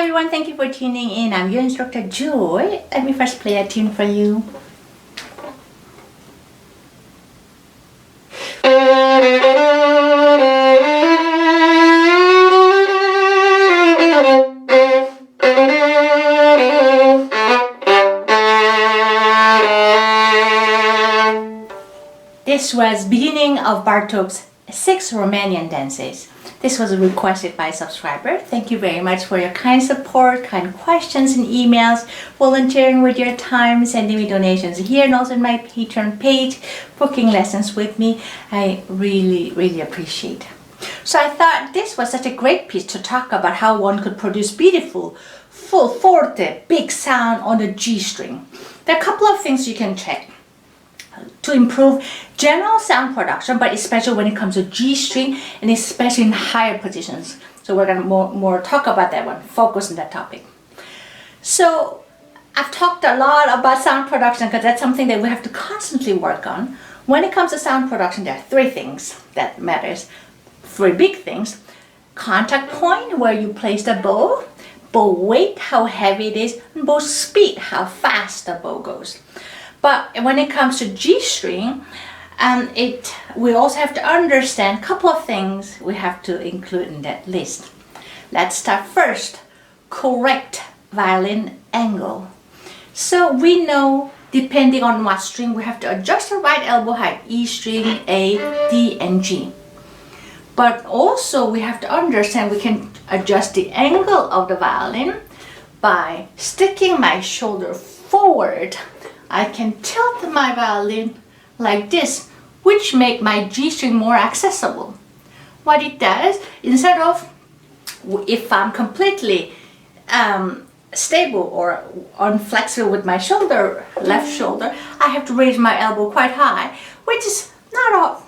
everyone, thank you for tuning in. I'm your instructor Joy. Let me first play a tune for you. This was beginning of Bartok's 6 Romanian dances. This was requested by a subscriber. Thank you very much for your kind support, kind questions and emails, volunteering with your time, sending me donations here and also on my Patreon page, booking lessons with me. I really appreciate. So I thought this was such a great piece to talk about how one could produce beautiful, full, forte, big sound on the G string. There are a couple of things you can check to improve general sound production, but especially when it comes to G string and especially in higher positions. So we're going to more talk about that one, focus on that topic. So I've talked a lot about sound production because that's something that we have to constantly work on. When it comes to sound production, there are 3 things that matters, 3 big things. Contact point, where you place the bow weight, how heavy it is, and bow speed, how fast the bow goes. But when it comes to G string, we also have to understand a couple of things we have to include in that list. Let's start first, correct violin angle. So we know, depending on what string, we have to adjust the right elbow height, E string, A, D, and G. But also we have to understand we can adjust the angle of the violin by sticking my shoulder forward. I can tilt my violin like this, which make my G string more accessible. What it does, instead of, if I'm completely stable or unflexible with my shoulder, left shoulder, I have to raise my elbow quite high, which is not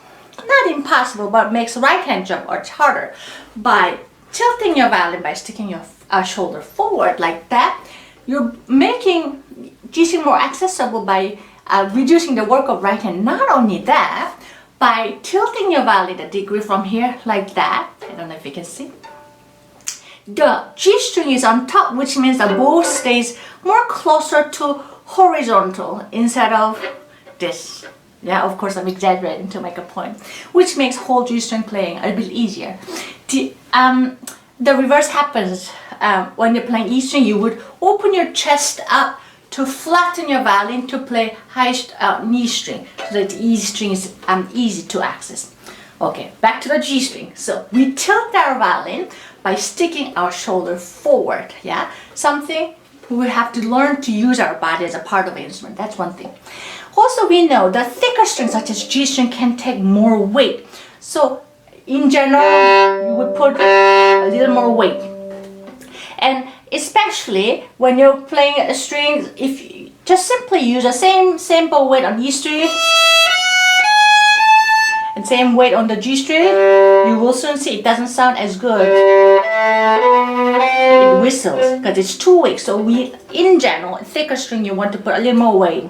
impossible, but makes the right hand job much harder. By tilting your violin, by sticking your shoulder forward like that, you're making G string more accessible by reducing the work of right hand. Not only that, by tilting your violin a degree from here like that, I don't know if you can see, the G string is on top, which means the bow stays more closer to horizontal instead of this. Yeah, of course I'm exaggerating to make a point, which makes whole G string playing a bit easier. The reverse happens when you're playing E string. You would open your chest up to flatten your violin to play high E string, so that the E string is easy to access. Okay, back to the G string. So we tilt our violin by sticking our shoulder forward. Yeah, something we have to learn to use our body as a part of the instrument. That's one thing. Also, we know that thicker strings such as G string can take more weight. So in general, you would put a little more weight. And especially when you're playing a string, if you just simply use the same bow weight on E string and same weight on the G string, you will soon see it doesn't sound as good. It whistles because it's too weak. So in general, thicker string, you want to put a little more weight.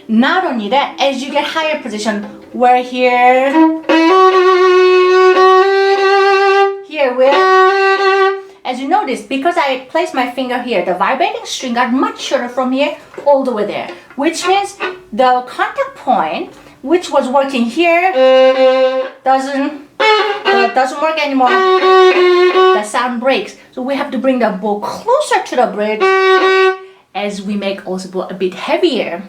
Not only that, as you get higher position, where here, as you notice, because I placed my finger here, the vibrating string got much shorter from here all the way there, which means the contact point, which was working here, doesn't work anymore. The sound breaks. So we have to bring the bow closer to the bridge as we make also bow a bit heavier.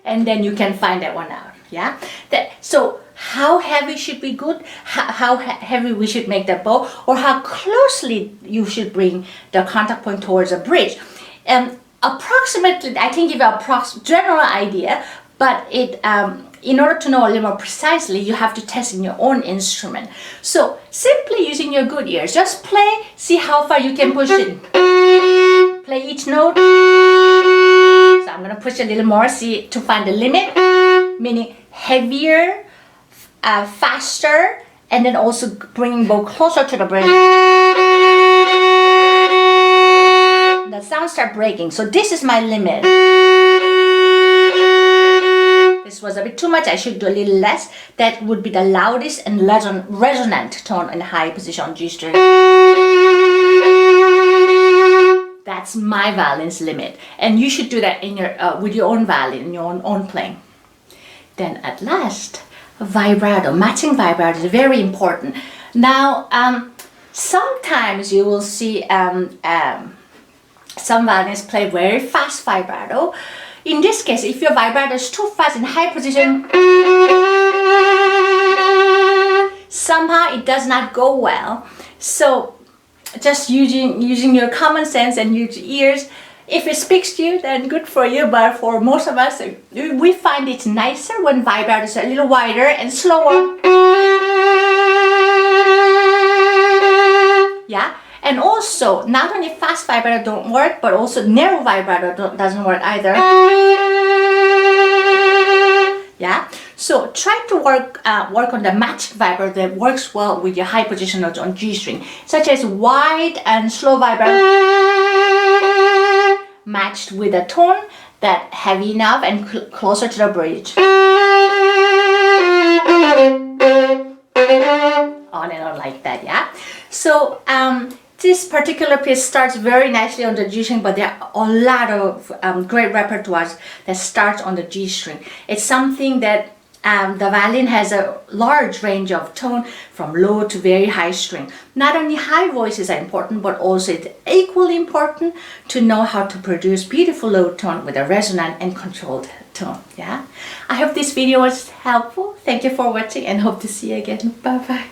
And then you can find that one out. Yeah. So how heavy should be good, how heavy we should make the bow, or how closely you should bring the contact point towards a bridge. Approximately, I can give you a general idea, but in order to know a little more precisely, you have to test in your own instrument. So simply using your good ears, just play, see how far you can push it. Play each note. So I'm going to push a little more, see, to find the limit, meaning heavier, faster, and then also bringing bow closer to the bridge. The sounds start breaking. So this is my limit. This was was a bit too much. I should do a little less. That would be the loudest and resonant tone in high position on G string. That's my violin's limit, and you should do that in your with your own violin, in your own playing. Then at last, vibrato, matching vibrato is very important. Now, sometimes you will see some violinists play very fast vibrato. In this case, if your vibrato is too fast in high position, somehow it does not go well. So just using your common sense and your ears, if it speaks to you, then good for you. But for most of us, we find it nicer when vibrato is a little wider and slower. Yeah, and also not only fast vibrato don't work, but also narrow vibrato doesn't work either. Yeah, so try to work on the matched vibrato that works well with your high position notes on G string, such as wide and slow vibrato matched with a tone that heavy enough and closer to the bridge. On and on like that, yeah. So this particular piece starts very nicely on the G string, but there are a lot of great repertoires that starts on the G string. It's something that the violin has a large range of tone from low to very high string. Not only high voices are important, but also it's equally important to know how to produce beautiful low tone with a resonant and controlled tone. Yeah, I hope this video was helpful. Thank you for watching and hope to see you again. Bye bye.